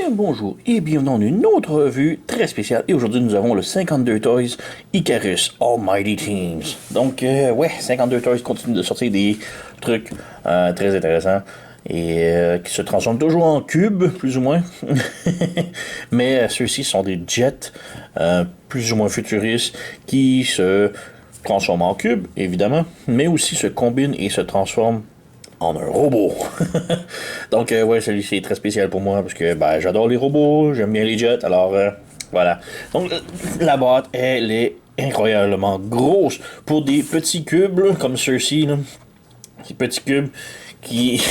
Bien bonjour et bienvenue dans une autre revue très spéciale. Et aujourd'hui nous avons le 52 Toys Icarus Almighty Teams. Donc ouais, 52 Toys continue de sortir des trucs très intéressants. Et qui se transforment toujours en cubes, plus ou moins. Mais ceux-ci sont des jets plus ou moins futuristes qui se transforment en cubes, évidemment, mais aussi se combinent et se transforment en un robot. Donc, ouais, celui-ci est très spécial pour moi parce que ben, j'adore les robots, j'aime bien les jets, alors voilà. Donc, la boîte, elle est incroyablement grosse pour des petits cubes là, comme ceux-ci. Là. Ces petits cubes qui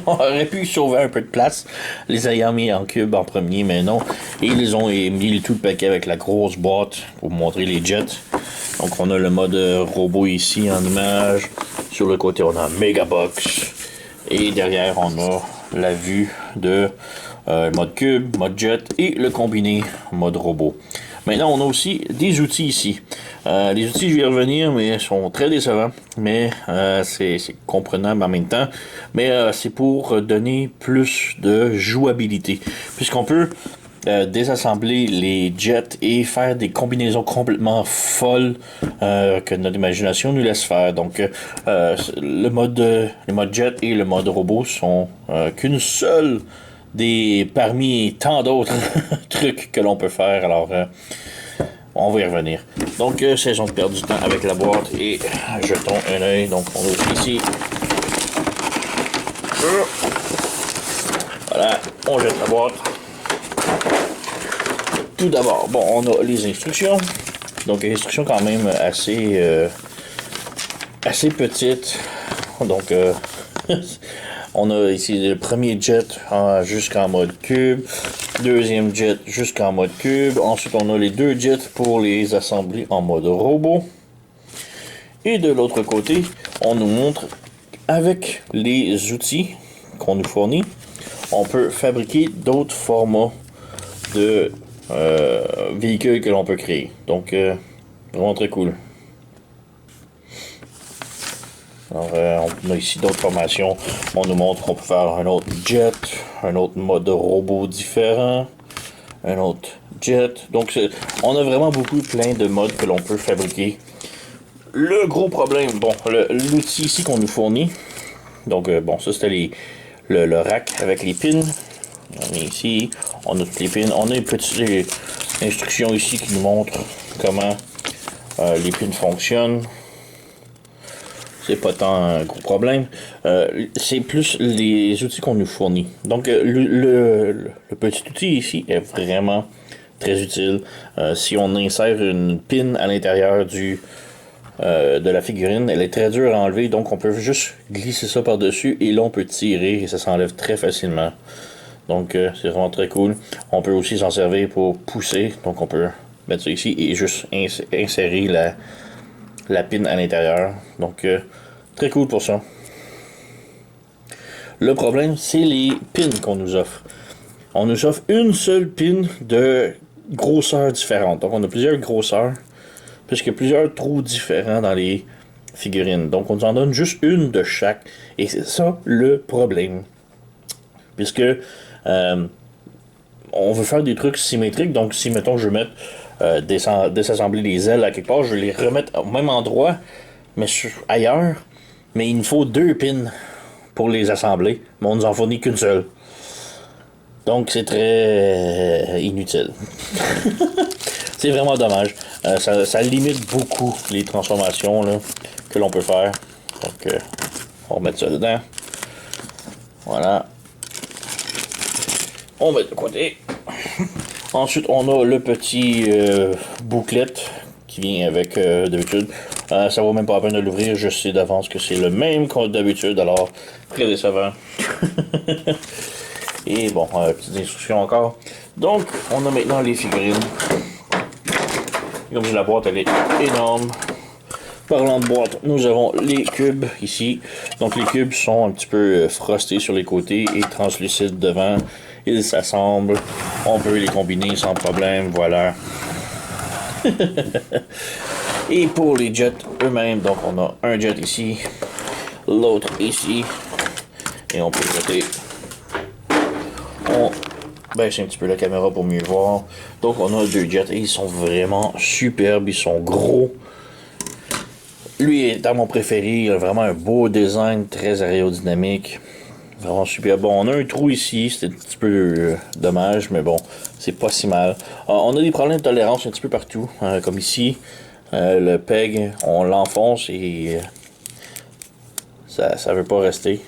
auraient pu sauver un peu de place, les ayant mis en cube en premier, mais non. Et ils ont mis tout le paquet avec la grosse boîte pour montrer les jets. Donc, on a le mode robot ici en image. Sur le côté, on a un Megabox. Et derrière, on a la vue de mode cube, mode jet et le combiné mode robot. Maintenant, on a aussi des outils ici. Les outils, je vais y revenir, mais sont très décevants. Mais c'est comprenable en même temps. Mais c'est pour donner plus de jouabilité. Puisqu'on peut désassembler les jets et faire des combinaisons complètement folles que notre imagination nous laisse faire. Donc, le mode jet et le mode robot sont qu'une seule parmi tant d'autres trucs que l'on peut faire. Alors, on va y revenir. Donc, cessons de perdre du temps avec la boîte et jetons un œil. Donc, on ouvre ici. Voilà, on jette la boîte. Tout d'abord, bon, on a les instructions. Donc, instructions quand même assez petites. Donc, on a ici le premier jet jusqu'en mode cube. Deuxième jet jusqu'en mode cube. Ensuite, on a les deux jets pour les assembler en mode robot. Et de l'autre côté, on nous montre, avec les outils qu'on nous fournit, on peut fabriquer d'autres formats de véhicules que l'on peut créer. Donc, vraiment très cool. Alors, on a ici d'autres formations. On nous montre qu'on peut faire un autre jet, un autre mode de robot différent, un autre jet. Donc, on a vraiment plein de modes que l'on peut fabriquer. Le gros problème, bon, l'outil ici qu'on nous fournit. Donc, bon, ça c'était le rack avec les pins. On est ici, on a toutes les pins. On a une petite instruction ici qui nous montre comment les pins fonctionnent. C'est pas tant un gros problème. C'est plus les outils qu'on nous fournit. Donc, le petit outil ici est vraiment très utile. Si on insère une pin à l'intérieur de la figurine, elle est très dure à enlever, donc on peut juste glisser ça par-dessus et là on peut tirer et ça s'enlève très facilement. Donc, c'est vraiment très cool. On peut aussi s'en servir pour pousser. Donc, on peut mettre ça ici et juste insérer la pin à l'intérieur. Donc, très cool pour ça. Le problème, c'est les pins qu'on nous offre. On nous offre une seule pin de grosseur différente. Donc, on a plusieurs grosseurs, puisqu'il y a plusieurs trous différents dans les figurines. Donc, on nous en donne juste une de chaque. Et c'est ça le problème. Puisque on veut faire des trucs symétriques. Donc, si, mettons, je veux mettre désassembler les ailes à quelque part, je vais les remettre au même endroit, mais ailleurs. Mais il nous faut deux pins pour les assembler. Mais on nous en fournit qu'une seule. Donc, c'est très inutile. C'est vraiment dommage. Ça limite beaucoup les transformations là, que l'on peut faire. Donc, on va mettre ça dedans. Voilà. On met de côté. Ensuite, on a le petit bouclette qui vient avec d'habitude. Ça vaut même pas la peine de l'ouvrir. Je sais d'avance que c'est le même que d'habitude. Alors, très décevant. Et bon, petite instruction encore. Donc, on a maintenant les figurines. Comme je dis, la boîte, elle est énorme. Parlant de boîte, nous avons les cubes ici. Donc, les cubes sont un petit peu frostés sur les côtés et translucides devant. Ils s'assemblent. On peut les combiner sans problème. Voilà. Et pour les jets eux-mêmes, donc on a un jet ici, l'autre ici. Et on peut jeter. On baisser un petit peu la caméra pour mieux voir. Donc on a deux jets et ils sont vraiment superbes, ils sont gros. Lui est dans mon préféré, il a vraiment un beau design, très aérodynamique. Vraiment super. Bon, on a un trou ici, c'est un petit peu dommage, mais bon, c'est pas si mal. On a des problèmes de tolérance un petit peu partout, comme ici. Le PEG, on l'enfonce et ça veut pas rester.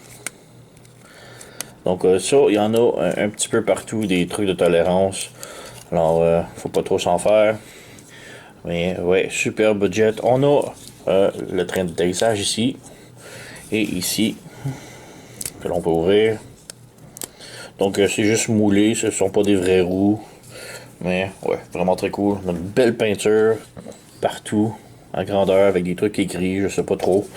Donc ça, il y en a un petit peu partout, des trucs de tolérance. Alors, faut pas trop s'en faire. Mais ouais, super budget. On a le train d'atterrissage ici. Et ici, que l'on peut ouvrir. Donc c'est juste moulé, ce sont pas des vraies roues. Mais ouais, vraiment très cool. On a une belle peinture partout, en grandeur, avec des trucs écrits, je sais pas trop.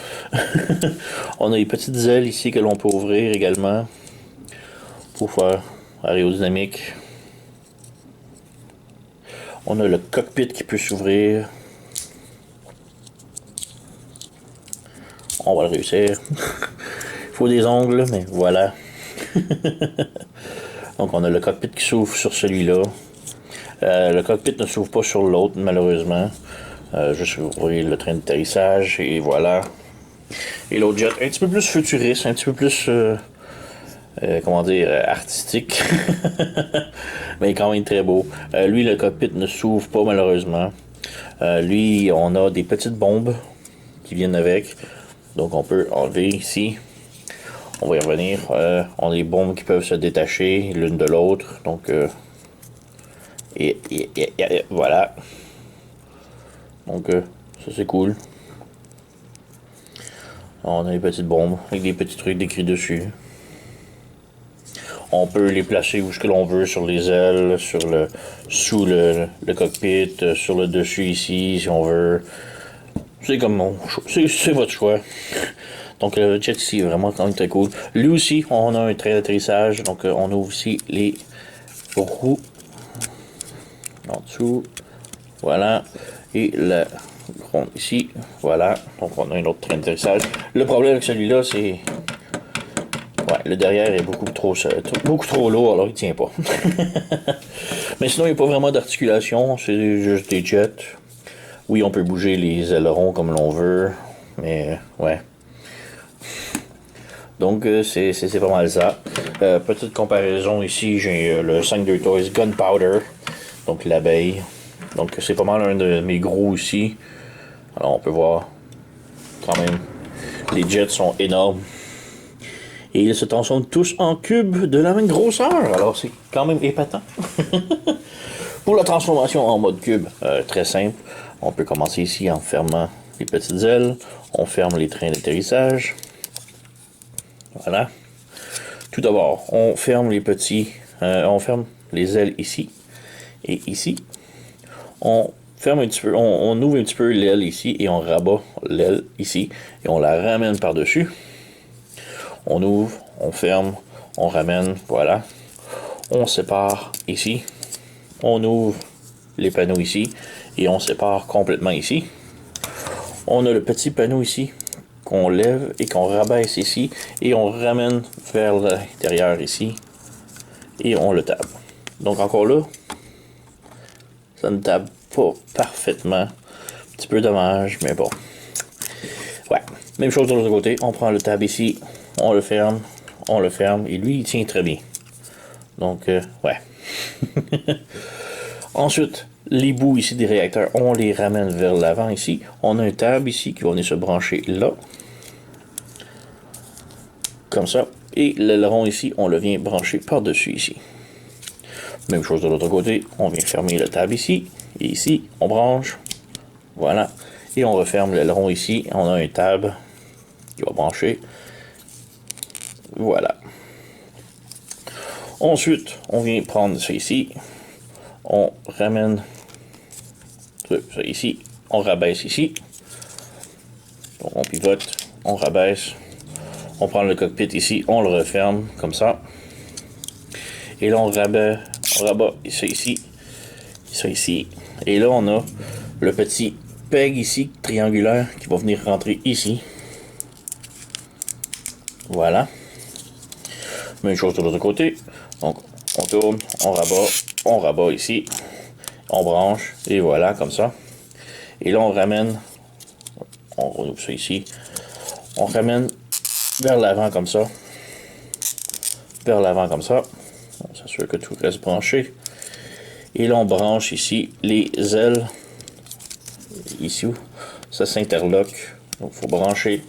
On a les petites ailes ici que l'on peut ouvrir également. Pour faire aérodynamique. On a le cockpit qui peut s'ouvrir. On va le réussir. Il faut des ongles, mais voilà. Donc on a le cockpit qui s'ouvre sur celui-là. Le cockpit ne s'ouvre pas sur l'autre, malheureusement. Juste ouvrir le train d'atterrissage et voilà. Et l'autre jet, un petit peu plus futuriste, un petit peu plus... comment dire, artistique. Mais quand même très beau. Lui, le cockpit ne s'ouvre pas malheureusement. Lui, on a des petites bombes qui viennent avec. Donc on peut enlever ici. On va y revenir. On a des bombes qui peuvent se détacher l'une de l'autre. Donc et voilà. Donc ça c'est cool. On a des petites bombes avec des petits trucs décrits dessus. On peut les placer où ce que l'on veut, sur les ailes, sous le cockpit, sur le dessus ici, si on veut. C'est comme c'est votre choix. Donc le jet ici est vraiment quand même très cool. Lui aussi, on a un train d'atterrissage, donc on ouvre aussi les roues en dessous. Voilà. Et le rond ici. Voilà. Donc on a un autre train d'atterrissage. Le problème avec celui-là, c'est... Ouais, le derrière est beaucoup trop lourd, alors il tient pas. Mais sinon, il n'y a pas vraiment d'articulation, c'est juste des jets. Oui, on peut bouger les ailerons comme l'on veut, mais ouais. Donc, c'est pas mal ça. Petite comparaison ici, j'ai le 5.2 Toys Gunpowder, donc l'abeille. Donc, c'est pas mal un de mes gros aussi. Alors, on peut voir quand même, les jets sont énormes. Et ils se transforment tous en cubes de la même grosseur. Alors c'est quand même épatant. Pour la transformation en mode cube, très simple. On peut commencer ici en fermant les petites ailes. On ferme les trains d'atterrissage. Voilà. Tout d'abord, on ferme on ferme les ailes ici et ici. On ferme un petit peu, on ouvre un petit peu l'aile ici et on rabat l'aile ici et on la ramène par-dessus. On ouvre, on ferme, on ramène, voilà. On sépare ici. On ouvre les panneaux ici et on sépare complètement ici. On a le petit panneau ici qu'on lève et qu'on rabaisse ici et on ramène vers l'intérieur ici et on le tape. Donc encore là, ça ne tape pas parfaitement. Un petit peu dommage, mais bon. Ouais, même chose de l'autre côté. On prend le tab ici, on le ferme, et lui, il tient très bien. Donc, ouais. Ensuite, les bouts ici des réacteurs, on les ramène vers l'avant ici. On a un tab ici qui va venir se brancher là. Comme ça. Et l'aileron ici, on le vient brancher par-dessus ici. Même chose de l'autre côté, on vient fermer le tab ici. Et ici, on branche. Voilà. Et on referme l'aileron ici. On a un tab qui va brancher. Voilà. Ensuite, on vient prendre ça ici. On ramène ça ici. On rabaisse ici. Donc on pivote. On rabaisse. On prend le cockpit ici. On le referme comme ça. Et là, on rabat ça ici. Ça ici. Et là, on a le petit peg ici, triangulaire, qui va venir rentrer ici. Voilà. Même chose de l'autre côté. Donc, on tourne, on rabat ici, on branche, et voilà, comme ça. Et là, on ramène, on ouvre ça ici, on ramène vers l'avant comme ça, vers l'avant comme ça. On s'assure que tout reste branché. Et là, on branche ici les ailes, ici, ça s'interloque, donc il faut brancher.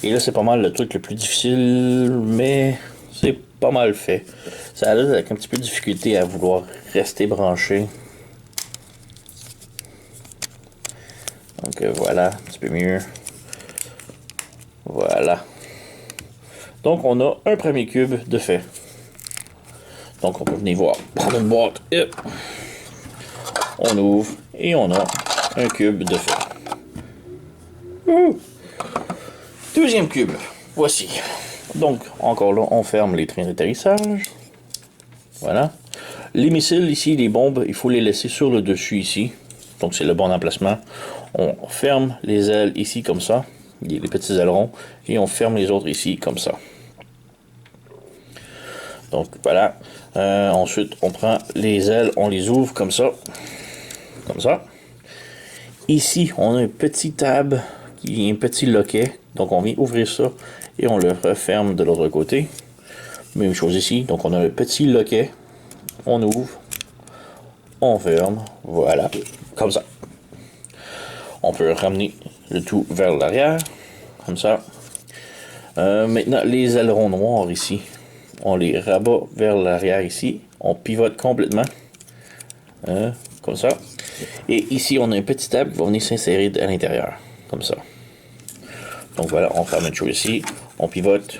Et là, c'est pas mal le truc le plus difficile, mais c'est pas mal fait. Ça a l'air avec un petit peu de difficulté à vouloir rester branché. Donc voilà, un petit peu mieux. Voilà. Donc on a un premier cube de fait. Donc on peut venir voir, prendre une boîte, et on ouvre et on a un cube de fait. Deuxième cube, voici. Donc encore là, on ferme les trains d'atterrissage. Voilà. Les missiles ici, les bombes, il faut les laisser sur le dessus ici. Donc c'est le bon emplacement. On ferme les ailes ici comme ça, les petits ailerons, et on ferme les autres ici comme ça. Donc voilà. Ensuite, on prend les ailes, on les ouvre comme ça. Comme ça. Ici, on a un petit tab, un petit loquet. Donc on vient ouvrir ça et on le referme de l'autre côté. Même chose ici. Donc on a le petit loquet. On ouvre. On ferme. Voilà. Comme ça. On peut ramener le tout vers l'arrière. Comme ça. Maintenant, les ailerons noirs ici. On les rabat vers l'arrière ici. On pivote complètement. Comme ça. Et ici, on a un petit tab qui va venir s'insérer à l'intérieur. Comme ça. Donc voilà, on ferme une chose ici. On pivote.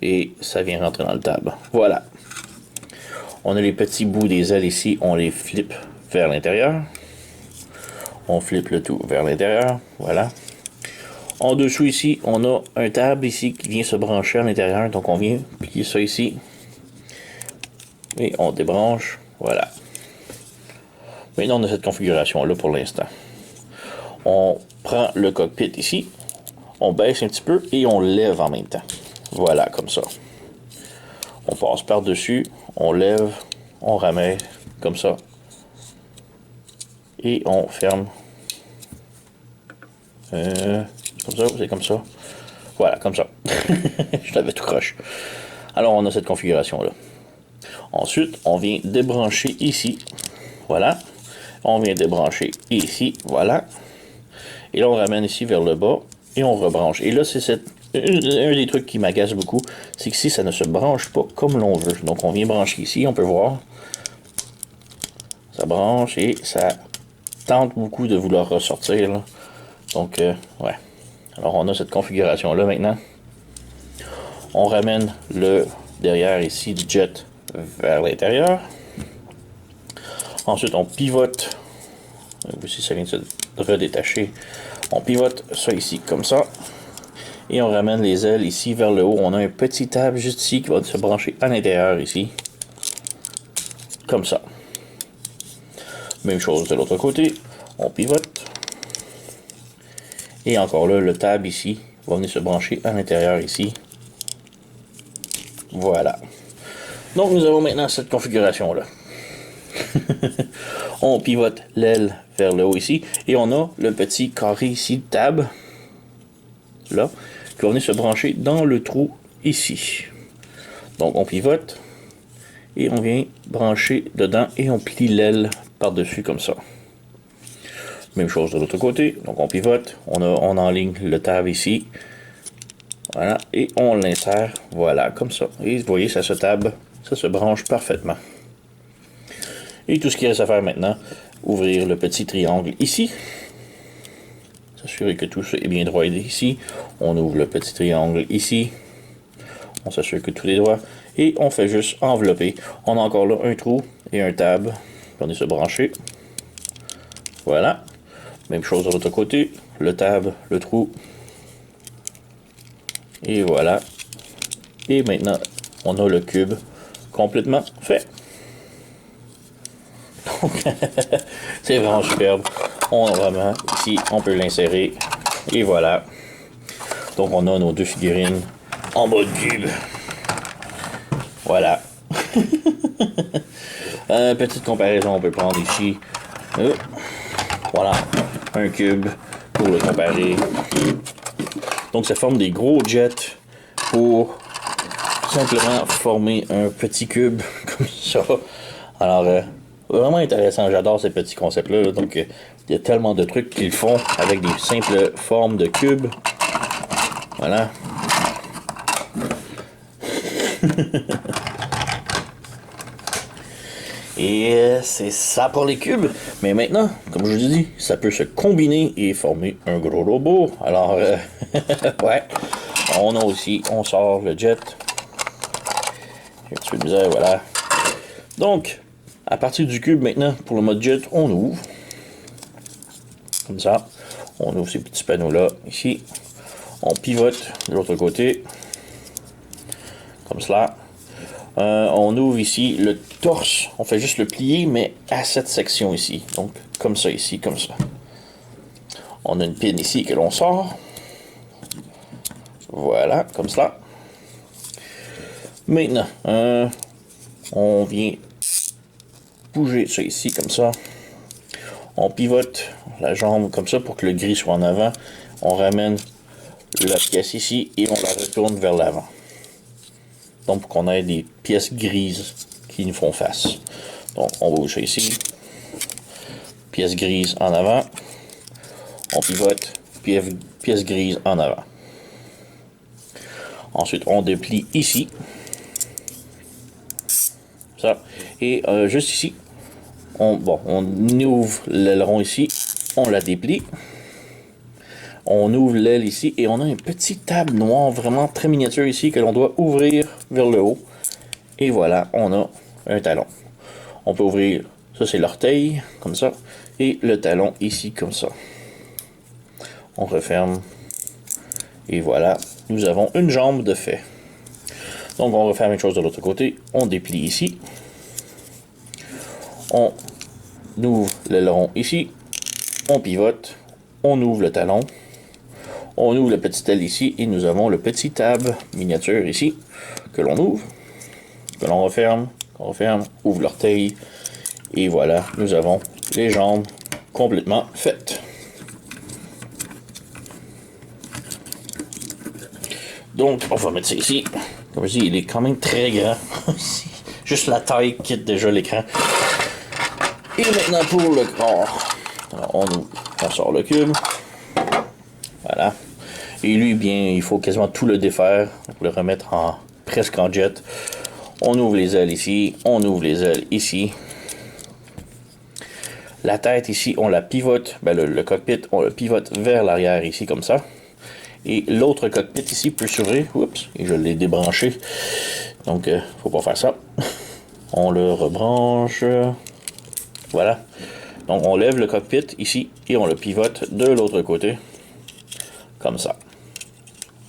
Et ça vient rentrer dans le tab. Voilà. On a les petits bouts des ailes ici. On les flippe vers l'intérieur. On flippe le tout vers l'intérieur. Voilà. En dessous ici, on a un tab ici qui vient se brancher à l'intérieur. Donc on vient plier ça ici. Et on débranche. Voilà. Maintenant on a cette configuration là pour l'instant. On prend le cockpit ici. On baisse un petit peu et on lève en même temps. Voilà, comme ça. On passe par-dessus. On lève. On ramène. Comme ça. Et on ferme. Comme ça, c'est comme ça. Voilà, comme ça. Je l'avais tout croche. Alors, on a cette configuration-là. Ensuite, on vient débrancher ici. Voilà. On vient débrancher ici. Voilà. Et là, on ramène ici vers le bas. Et on rebranche. Et là, c'est un des trucs qui m'agace beaucoup. C'est que ici, ça ne se branche pas comme l'on veut. Donc, on vient brancher ici. On peut voir. Ça branche et ça tente beaucoup de vouloir ressortir, là. Donc, ouais. Alors, on a cette configuration-là maintenant. On ramène le derrière ici du jet vers l'intérieur. Ensuite, on pivote. Ici, ça vient de se redétacher. On pivote ça ici, comme ça. Et on ramène les ailes ici vers le haut. On a un petit tab juste ici qui va se brancher à l'intérieur ici. Comme ça. Même chose de l'autre côté. On pivote. Et encore là, le tab ici va venir se brancher à l'intérieur ici. Voilà. Donc nous avons maintenant cette configuration-là. On pivote l'aile vers le haut ici. Et on a le petit carré ici, tab. Là. Qui va venir se brancher dans le trou ici. Donc on pivote. Et on vient brancher dedans. Et on plie l'aile par-dessus comme ça. Même chose de l'autre côté. Donc on pivote, on enligne le tab ici. Voilà. Et on l'insère. Voilà, comme ça. Et vous voyez, ça se branche parfaitement. Et tout ce qu'il reste à faire maintenant, ouvrir le petit triangle ici. S'assurer que tout ça est bien droit ici. On ouvre le petit triangle ici. On s'assure que tout est droit. Et on fait juste envelopper. On a encore là un trou et un tab. On est se brancher. Voilà. Même chose de l'autre côté, le tab, le trou. Et voilà. Et maintenant, on a le cube complètement fait. Donc, c'est vraiment superbe. Vraiment, ici, on peut l'insérer. Et voilà. Donc, on a nos deux figurines en mode cube. Voilà. Petite comparaison, on peut prendre ici. Voilà, un cube pour le comparer. Donc ça forme des gros jets pour simplement former un petit cube comme ça. Alors, vraiment intéressant, j'adore ces petits concepts-là. Donc, il y a tellement de trucs qu'ils font avec des simples formes de cubes. Voilà. Et c'est ça pour les cubes. Mais maintenant, comme je vous ai dit, ça peut se combiner et former un gros robot. Alors, ouais. On a aussi, on sort le jet. J'ai un petit peu de misère, voilà. Donc, à partir du cube maintenant, pour le mode jet, on ouvre. Comme ça. On ouvre ces petits panneaux-là, ici. On pivote de l'autre côté. Comme cela. On ouvre ici le torse. On fait juste le plier, mais à cette section ici. Donc, comme ça ici, comme ça. On a une pine ici que l'on sort. Voilà, comme cela. Maintenant, on vient bouger ça ici, comme ça. On pivote la jambe comme ça pour que le gris soit en avant. On ramène la pièce ici et on la retourne vers l'avant. Donc, pour qu'on ait des pièces grises qui nous font face. Donc, on bouge ça ici. Pièce grise en avant. On pivote. Pièce grise en avant. Ensuite, on déplie ici. Ça. Et juste ici, on ouvre l'aileron ici. On la déplie. On ouvre l'aile ici et on a un petit table noir vraiment très miniature ici que l'on doit ouvrir vers le haut. Et voilà, on a un talon. On peut ouvrir, ça c'est l'orteil, comme ça, et le talon ici, comme ça. On referme. Et voilà, nous avons une jambe de fait. Donc on refait la même chose de l'autre côté. On déplie ici. On ouvre l'aileron ici. On pivote. On ouvre le talon. On ouvre la petite aile ici et nous avons le petit tab miniature ici que l'on ouvre, que l'on referme, ouvre l'orteil et voilà, nous avons les jambes complètement faites. Donc, on va mettre ça ici. Comme je dis, il est quand même très grand. Juste la taille quitte déjà l'écran. Et maintenant pour le corps. Alors, on sort le cube. Voilà. Et lui, bien, il faut quasiment tout le défaire pour le remettre presque en jet. On ouvre les ailes ici. On ouvre les ailes ici. La tête ici, on la pivote. Ben, le cockpit, on le pivote vers l'arrière ici, comme ça. Et l'autre cockpit ici peut s'ouvrir. Oups, et je l'ai débranché. Donc, faut pas faire ça. On le rebranche. Voilà. Donc, on lève le cockpit ici et on le pivote de l'autre côté. Comme ça.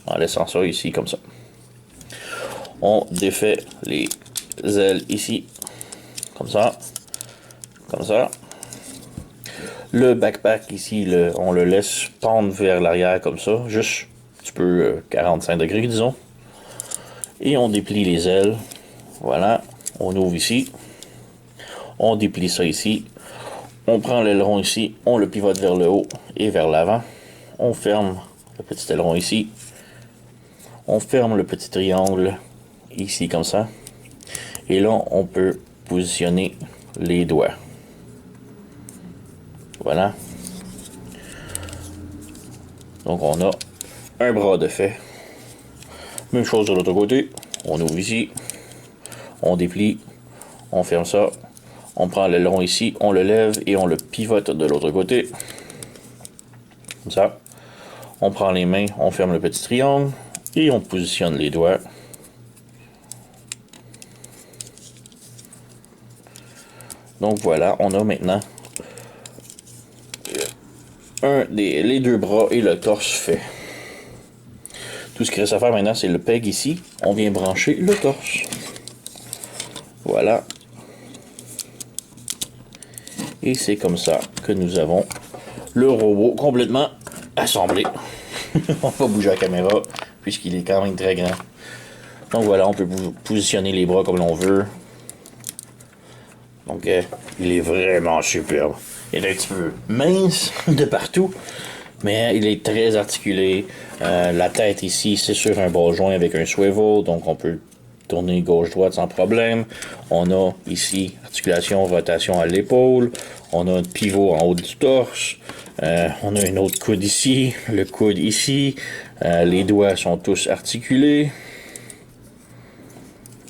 En laissant ça ici, comme ça. On défait les ailes ici. Comme ça. Comme ça. Le backpack ici, on le laisse pendre vers l'arrière comme ça. Juste un petit peu 45 degrés, disons. Et on déplie les ailes. Voilà. On ouvre ici. On déplie ça ici. On prend l'aileron ici. On le pivote vers le haut et vers l'avant. On ferme le petit aileron ici. On ferme le petit triangle ici comme ça. Et là, on peut positionner les doigts. Voilà. Donc, on a un bras de fait. Même chose de l'autre côté. On ouvre ici. On déplie. On ferme ça. On prend l'aileron ici. On le lève et on le pivote de l'autre côté. Comme ça. On prend les mains. On ferme le petit triangle. Et on positionne les doigts. Donc, voilà. On a maintenant les deux bras et le torse fait. Tout ce qu'il reste à faire maintenant, c'est le peg ici. On vient brancher le torse. Voilà. Et c'est comme ça que nous avons le robot complètement assemblé. On va bouger la caméra, puisqu'il est quand même très grand. Donc voilà, on peut positionner les bras comme l'on veut. Donc, il est vraiment superbe. Il est un petit peu mince de partout, mais il est très articulé. La tête ici, c'est sur un ball joint avec un swivel, donc on peut tourner gauche-droite sans problème. On a ici articulation, rotation à l'épaule. On a un pivot en haut du torse. On a une autre coude ici, le coude ici. Les doigts sont tous articulés.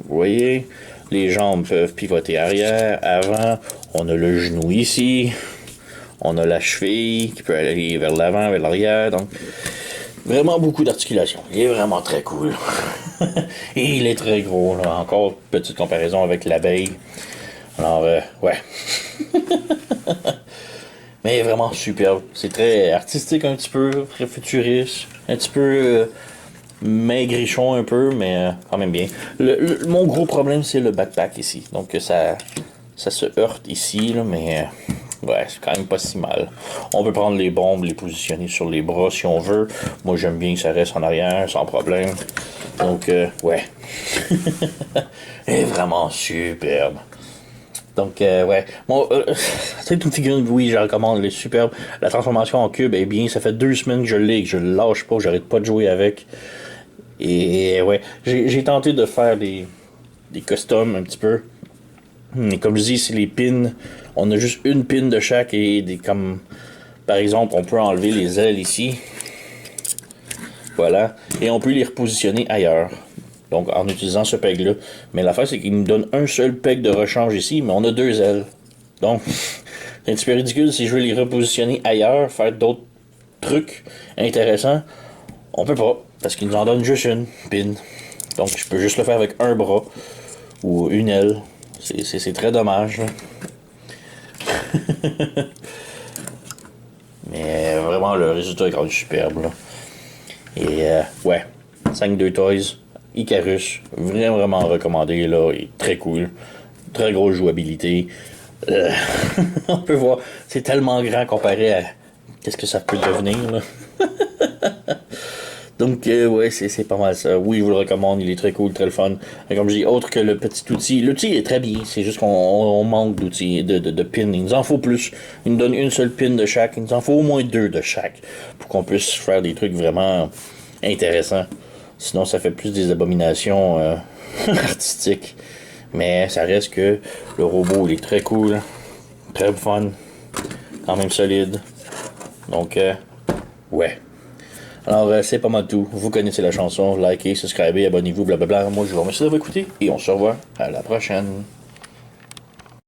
Vous voyez, les jambes peuvent pivoter arrière, avant. On a le genou ici. On a la cheville qui peut aller vers l'avant, vers l'arrière. Donc, vraiment beaucoup d'articulation. Il est vraiment très cool. Et il est très gros. Là. Encore petite comparaison avec l'abeille. Alors, ouais. Mais vraiment superbe. C'est très artistique un petit peu, très futuriste. Un petit peu maigrichon un peu, mais quand même bien. Mon gros problème, c'est le backpack ici. Donc, ça se heurte ici, là, mais... ouais, c'est quand même pas si mal. On peut prendre les bombes, les positionner sur les bras si on veut. Moi, j'aime bien que ça reste en arrière, sans problème. Donc, ouais. Elle est vraiment superbe. Donc, ouais. Bon, c'est une figurine, oui, je la recommande, elle est superbe. La transformation en cube est bien. Ça fait 2 semaines que je l'ai et que je le lâche pas, j'arrête pas de jouer avec. Et, ouais, j'ai tenté de faire des customs un petit peu. Et comme je dis, c'est les pins. On a juste une pin de chaque et comme par exemple, on peut enlever les ailes ici. Voilà. Et on peut les repositionner ailleurs. Donc en utilisant ce peg-là. Mais l'affaire, c'est qu'il nous donne un seul peg de rechange ici, mais on a 2 ailes. Donc, c'est un petit peu ridicule si je veux les repositionner ailleurs, faire d'autres trucs intéressants. On peut pas, parce qu'il nous en donne juste une pin. Donc je peux juste le faire avec un bras ou une aile. C'est très dommage. Mais vraiment, le résultat est quand même superbe. Là. Et ouais, 5-2 Toys, Icarus, vraiment recommandé. Là, il est très cool. Très grosse jouabilité. On peut voir, c'est tellement grand comparé à qu'est-ce que ça peut devenir. Là. Donc, ouais, c'est pas mal ça. Oui, je vous le recommande, il est très cool, très le fun. Et comme je dis, autre que le petit outil. L'outil est très bien, c'est juste qu'on manque d'outils, de pins. Il nous en faut plus. Il nous donne une seule pin de chaque. Il nous en faut au moins 2 de chaque. Pour qu'on puisse faire des trucs vraiment intéressants. Sinon, ça fait plus des abominations artistiques. Mais ça reste que le robot, il est très cool. Très fun. Quand même solide. Donc, ouais. Alors, c'est pas mal tout. Vous connaissez la chanson. Likez, subscribez, abonnez-vous, blablabla. Moi, je vous remercie d'avoir écouté et on se revoit à la prochaine.